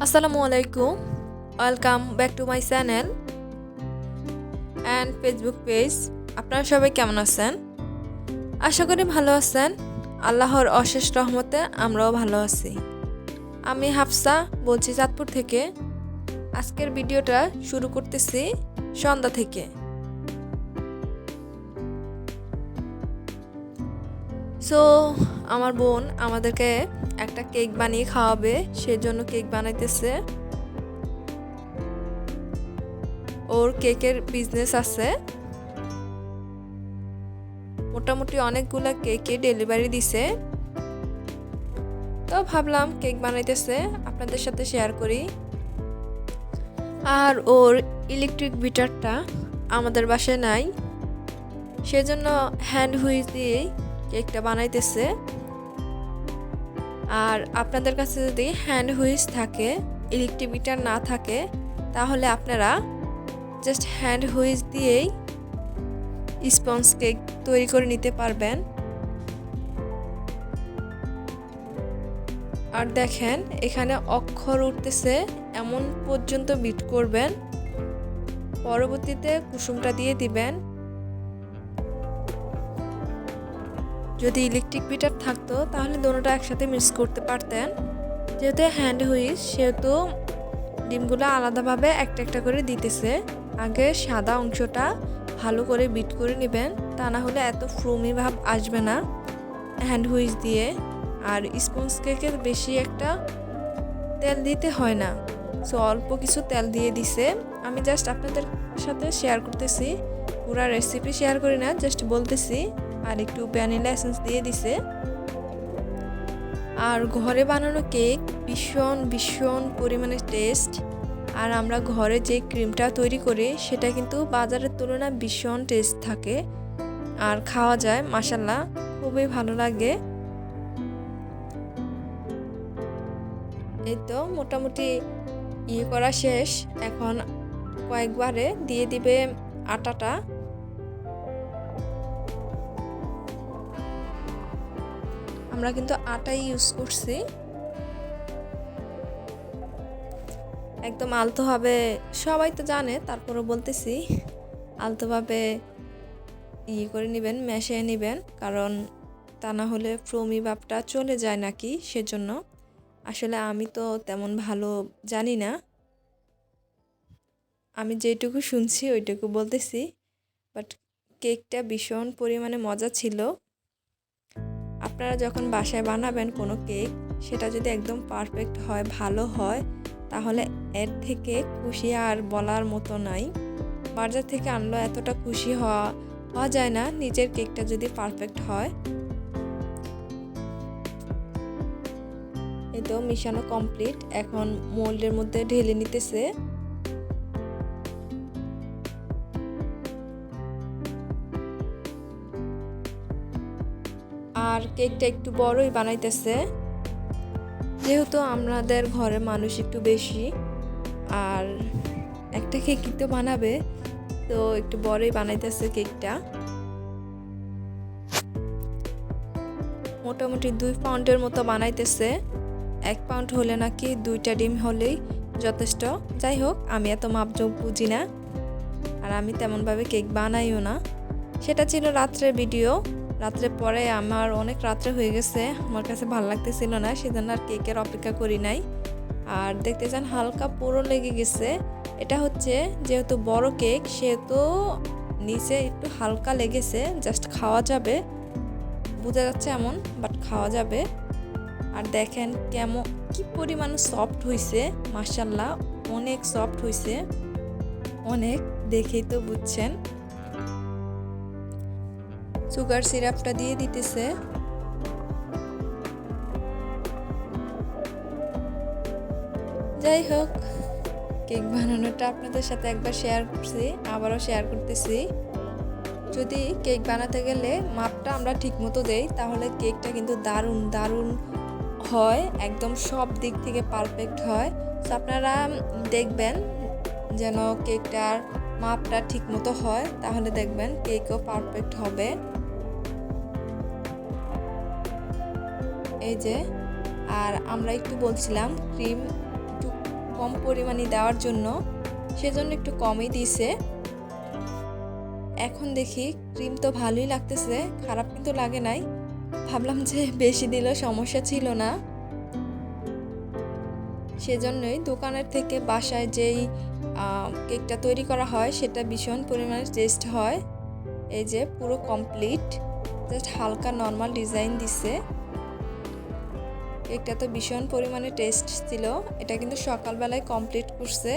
আসসালামু আলাইকুম, welcome back to my channel and Facebook page. আপনারা সবাই কেমন আছেন? আশা করি ভালো আছেন। আল্লাহর অশেষ রহমতে আমরাও ভালো আছি। আমি হাফসা বলছি চাঁদপুর থেকে। আজকের ভিডিওটা শুরু করতেছি সন্ধ্যা থেকে। সো আমার বোন আমাদেরকে একটা কেক বানিয়ে খাওয়াবে, সেজন্য কেক বানাইতেছে। ওর কেকের বিজনেস আছে, মোটামুটি অনেকগুলা কেকে ডেলিভারি দিছে। তো ভাবলাম কেক বানাইতেছে আপনাদের সাথে শেয়ার করি। আর ওর ইলেকট্রিক বিটারটা আমাদের বাসায় নাই, সেজন্য হ্যান্ড হুইচ দিয়ে কেকটা বানাইতেছে। আর আপনাদের কাছে যদি হ্যান্ড হুইচ থাকে, ইলেকট্রিক বিটার না থাকে, তাহলে আপনারা জাস্ট হ্যান্ড হুইচ দিয়েই স্পঞ্জ কেক তৈরি করে নিতে পারবেন। আর দেখেন এখানে অক্ষর উঠতেছে এমন পর্যন্ত বিট করবেন, পরবর্তীতে কুসুমটা দিয়ে দিবেন। যদি ইলেকট্রিক বিটার থাকতো তাহলে দুটোটা একসাথে মিক্স করতে পারতেন। যেহেতু হ্যান্ড হুইচ, সেহেতু ডিমগুলো আলাদাভাবে একটা একটা করে দিতেছে। আগে সাদা অংশটা ভালো করে বিট করে নেবেন, তা না হলে এত ফ্রুমি ভাব আসবে না হ্যান্ড হুইচ দিয়ে। আর স্পঞ্জ কেকে বেশি একটা তেল দিতে হয় না, সো অল্প কিছু তেল দিয়ে দিছে। আমি জাস্ট আপনাদের সাথে শেয়ার করতেছি, পুরো রেসিপি শেয়ার করি না, জাস্ট বলতেছি। আর একটু ভ্যানিলা এসেন্স দিয়ে দিছে। আর ঘরে বানানো কেক ভীষণ ভীষণ পরিমাণে টেস্ট। আর আমরা ঘরে যে ক্রিমটা তৈরি করি সেটা কিন্তু বাজারের তুলনায় ভীষণ টেস্ট থাকে, আর খাওয়া যায় মাশাআল্লাহ, খুবই ভালো লাগে। এই তো মোটামুটি করা শেষ। এখন কয়েকবারে দিয়ে দিবে আটাটা। আমরা কিন্তু আটাই ইউজ করছি। একদম আলতোভাবে, সবাই তো জানে, তারপরে বলতেছি, আলতোভাবে করে নেবেন, মেশিয়ে নেবেন, কারণ তা না হলে ফ্রমি ভাবটা চলে যায় নাকি, সেজন্য। আসলে আমি তো তেমন ভালো জানি না, আমি যেটুকু শুনছি ওইটুকু বলতেছি। বাট কেকটা ভীষণ পরিমাণে মজা ছিল। আপনারা যখন বাসায় বানাবেন কোনো কেক, সেটা যদি একদম পারফেক্ট হয়, ভালো হয়, তাহলে এর থেকে খুশি আর বলার মতো নাই। বাজার থেকে আনলো এতটা খুশি হওয়া যায় না নিজের কেকটা যদি পারফেক্ট হয়। এই তো মিশানো কমপ্লিট, এখন মোল্ডের মধ্যে ঢেলে নিতেছে। আর কেকটা একটু বড়ই বানাইতেছে, যেহেতু আমাদের ঘরে মানুষ একটু বেশি, আর একটা কেকই তো বানাবে, তো একটু বড়ই বানাইতেছে কেকটা। মোটামুটি 2 পাউন্ডের মতো বানাইতেছে। 1 পাউন্ড হলে নাকি 2টা ডিম হলেই যথেষ্ট। যাই হোক, আমি এত মাপজোক বুঝি না, আর আমি তেমনভাবে কেক বানাইও না। সেটা ছিল রাত্রের ভিডিও। রাত্রে পরে আমার অনেক রাত্রে হয়ে গেছে, আমার কাছে ভালো লাগতেছিল না, সেজন্য আর কেকের অপেক্ষা করি নাই। আর দেখতে চান হালকা পুরো লেগে গেছে। এটা হচ্ছে যেহেতু বড় কেক, সেহেতু নিচে একটু হালকা লেগেছে, জাস্ট খাওয়া যাবে, বোঝা যাচ্ছে এমন, বাট খাওয়া যাবে। আর দেখেন কেমন কি পরিমাণ সফট হয়েছে, মাশাআল্লাহ অনেক সফট হয়েছে, অনেক, দেখেই তো বুঝছেন। সুগার সিরাপটা দিয়ে দিতেছে। যাই হোক, কেক বানানোটা আপনাদের সাথে একবার শেয়ার করছি, আবারও শেয়ার করতেছি। যদি কেক বানাতে গেলে মাপটা আমরা ঠিকমতো দেই, তাহলে কেকটা কিন্তু দারুণ দারুণ হয়, একদম সব দিক থেকে পারফেক্ট হয়। তো আপনারা দেখবেন যেন কেকটার মাপটা ঠিকমতো হয়, তাহলে দেখবেন কেকও পারফেক্ট হবে। এই যে, আর আমরা একটু বলছিলাম ক্রিম একটু কম পরিমাণে দেওয়ার জন্য, সেজন্য একটু কমই দিয়েছে। এখন দেখি ক্রিম তো ভালোই লাগতেছে, খারাপ কিন্তু লাগে নাই। ভাবলাম যে বেশি দিলেও সমস্যা ছিল না, সেজন্যই দোকানের থেকে বাসায় যেই কেকটা তৈরি করা হয় সেটা ভীষণ পরিমাণে টেস্ট হয়। এই যে পুরো কমপ্লিট, জাস্ট হালকা নর্মাল ডিজাইন দিছে। কেকটা তো ভীষণ পরিমাণে টেস্ট ছিল। এটা কিন্তু সকালবেলায় কমপ্লিট করছে,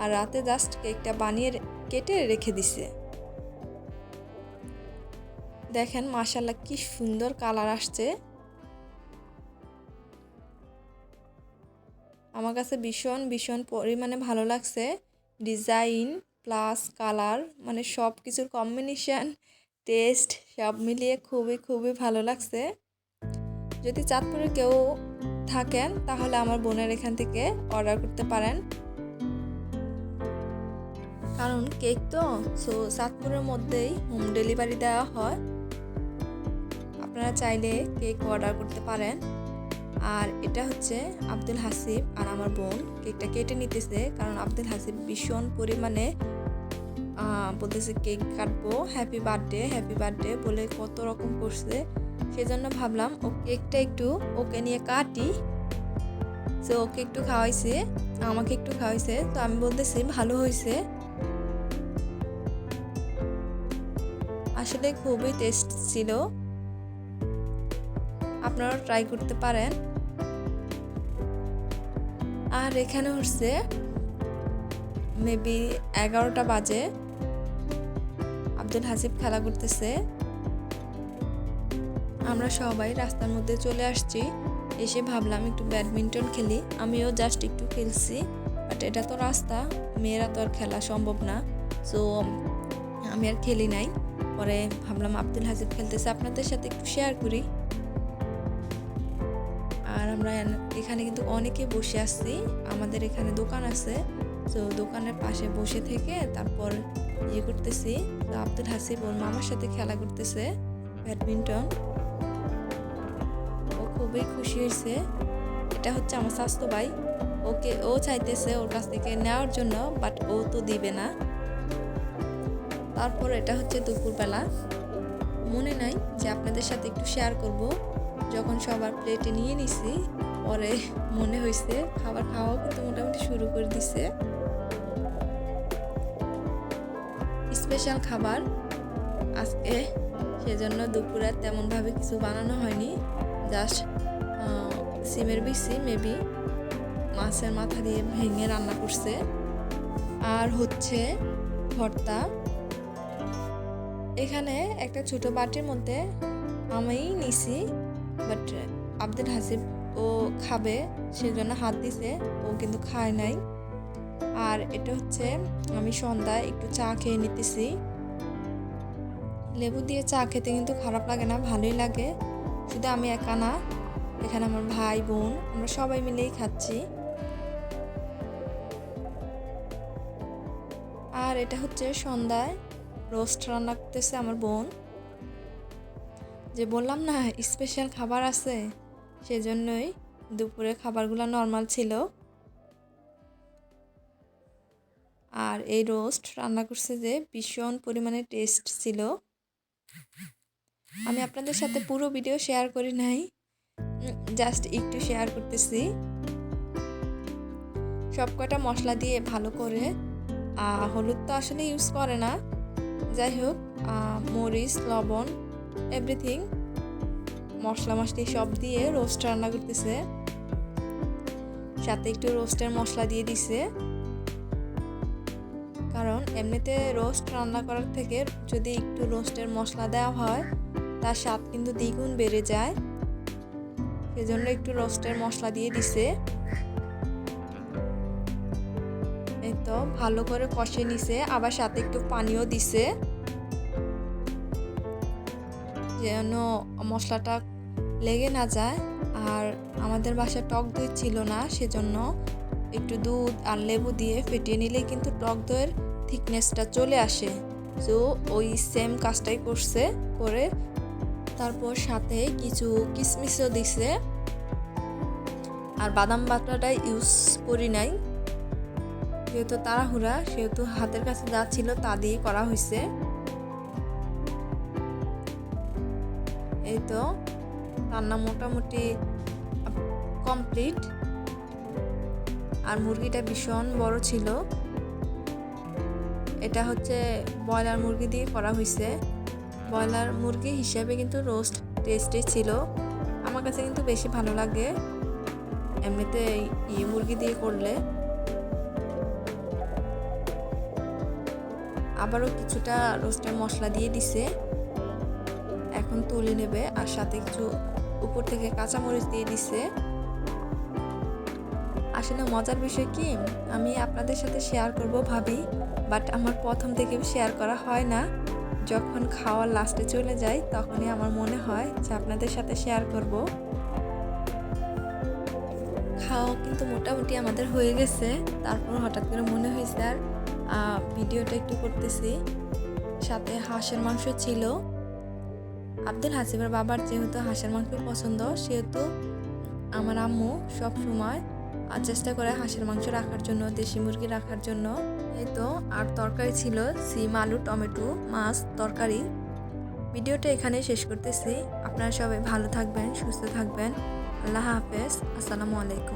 আর রাতে জাস্ট কেকটা বানিয়ে কেটে রেখে দিছে। দেখেন মাশাআল্লাহ কি সুন্দর কালার আসছে। আমার কাছে ভীষণ ভীষণ পরিমাণে ভালো লাগছে। ডিজাইন প্লাস কালার, মানে সব কিছুর কম্বিনেশন, টেস্ট সব মিলিয়ে খুবই খুবই ভালো লাগছে। যদি চাঁদপুরে কেউ থাকেন তাহলে আমার বোনের এখান থেকে অর্ডার করতে পারেন, কারণ কেক তো চাঁদপুরের মধ্যেই হোম ডেলিভারি দেওয়া হয়। আপনারা চাইলে কেক অর্ডার করতে পারেন। আর এটা হচ্ছে আব্দুল হাসিব আর আমার বোন কেকটা কেটে নিতেছে, কারণ আব্দুল হাসিব ভীষণ পরিমাণে বলতেছে কেক কাটবো, হ্যাপি বার্থডে বলে কত রকম করছে। সেজন্য ভাবলাম ও কেকটা একটু ওকে নিয়ে কাটি। তো ওকে একটু খাওয়াইছে, আমাকে একটু খাওয়াইছে, তো আমি বলতেছি ভালো হয়েছে। আসলে খুবই টেস্ট ছিল, আপনারা ট্রাই করতে পারেন। আর এখানে হচ্ছে মেবি 11টা বাজে, আব্দুল হাসিব খেলা করতেছে। আমরা সবাই রাস্তার মধ্যে চলে আসছি, এসে ভাবলাম একটু ব্যাডমিন্টন খেলি। আমিও জাস্ট একটু খেলছি, বাট এটা তো রাস্তা, মেয়েরা তো আর খেলা সম্ভব না, সো আমি আর খেলি নাই। পরে ভাবলাম আব্দুল হাসিব খেলতেছে, আপনাদের সাথে একটু শেয়ার করি। আর আমরা এখানে কিন্তু অনেকে বসে আসছি, আমাদের এখানে দোকান আছে, তো দোকানের পাশে বসে থেকে তারপর ইয়ে করতেছি। তো আব্দুল হাসিব ওর মামার সাথে খেলা করতেছে ব্যাডমিন্টন, ও খুবই খুশি হয়েছে। এটা হচ্ছে আমার স্বাস্থ্য ভাই, ও চাইতেছে ওর কাছ থেকে নেওয়ার জন্য, বাট ও তো দিবে না। তারপর এটা হচ্ছে দুপুরবেলা, মনে নাই যে আপনাদের সাথে একটু শেয়ার করব। যখন সবার প্লেটে নিয়ে নিছি, পরে মনে হয়েছে খাবার খাওয়াও কিন্তু মোটামুটি শুরু করে দিছে। স্পেশাল খাবার আজকে, সেজন্য দুপুরে তেমনভাবে কিছু বানানো হয়নি, জাস্ট সিমের বিচি মেবি মাছের মাথা দিয়ে ভেঙে রান্না করছে, আর হচ্ছে ভর্তা। এখানে একটা ছোট বাটির মধ্যে আমি নিছি, বাট আব্দুল হাসিব ও খাবে সেজন্য হাত দিছে, ও কিন্তু খায় নাই। আর এটা হচ্ছে আমি সন্ধ্যায় একটু চা খেয়ে নিতেছি। লেবু দিয়ে চা খেতে কিন্তু খারাপ লাগে না, ভালোই লাগে। শুধু আমি একা না, এখানে আমার ভাই বোন আমরা সবাই মিলেই খাচ্ছি। আর এটা হচ্ছে সন্ধ্যায় রোস্ট রান্না করতেছে আমার বোন। যে বললাম না স্পেশাল খাবার আছে, সেজন্যই দুপুরে খাবারগুলো নর্মাল ছিল। আর এই রোস্ট রান্না করছে যে ভীষণ পরিমাণে টেস্ট ছিল। আমি আপনাদের সাথে পুরো ভিডিও শেয়ার করি নাই, জাস্ট একটু শেয়ার করতেছি। সব কটা মশলা দিয়ে ভালো করে, হলুদ তো আসলে ইউজ করে না, যাই হোক মরিচ লবণ এভরিথিং মশলা মশলি সব দিয়ে রোস্ট রান্না করতেছে, সাথে একটু রোস্টের মশলা দিয়ে দিছে। কারণ এমনিতে রোস্ট রান্না করার থেকে যদি একটু রোস্টের মশলা দেওয়া হয় তার স্বাদ কিন্তু দ্বিগুণ বেড়ে যায়, সেজন্য একটু রোস্টের মশলা দিয়ে দিছে। এই তো ভালো করে কষে নিছে, আবার সাথে একটু পানিও দিছে যেন মশলাটা লেগে না যায়। আর আমাদের বাসায় টক দই ছিল না, সেজন্য একটু দুধ আর লেবু দিয়ে ফেটিয়ে নিলে কিন্তু টক দইয়ের থিকনেসটা চলে আসে। তো ওই সেম কাজটাই করছে, করে তারপর সাথে কিছু কিশমিশও দিছে। আর বাদাম বাটাটা ইউজ করি নাই, যেহেতু তাড়াহুড়া সেহেতু হাতের কাছে যা ছিল তা দিয়ে করা হয়েছে। এই তো রান্না মোটামুটি কমপ্লিট। আর মুরগিটা ভীষণ বড় ছিল। এটা হচ্ছে ব্রয়লার মুরগি দিয়ে করা হয়েছে। ব্রয়লার মুরগি হিসেবে কিন্তু রোস্ট টেস্টি ছিল। আমার কাছে কিন্তু বেশি ভালো লাগে এমনিতে মুরগি দিয়ে করলে। আবারও কিছুটা রোস্টের মশলা দিয়ে দিছে, এখন তুলে নেবে। আর সাথে কিছু উপর থেকে কাঁচামরিচ দিয়ে দিছে। আসলে মজার বিষয় কি, আমি আপনাদের সাথে শেয়ার করব ভাবি, বাট আমার প্রথম থেকে শেয়ার করা হয় না। যখন খাওয়ার লাস্টে চলে যাই তখনই আমার মনে হয় যে আপনাদের সাথে শেয়ার করব। খাওয়া কিন্তু মোটামুটি আমাদের হয়ে গেছে। তারপর হঠাৎ করে মনে হয়েছে আর ভিডিওটা একটু করতেছি। সাথে হাঁসের মাংস ছিল। আব্দুল হাসিবের বাবার যেহেতু হাঁসের মাংস পছন্দ, সেহেতু আমার আম্মু সব সময় চেষ্টা করে হাঁসের মাংস রাখার জন্য, দেশি মুরগি রাখার জন্য। এই তো আর তরকারি ছিল সিম, আলু, টমেটো, মাছ তরকারি। ভিডিওটা এখানেই শেষ করতেছি। আপনারা সবাই ভালো থাকবেন, সুস্থ থাকবেন। আল্লাহ হাফেজ। আসসালামু আলাইকুম।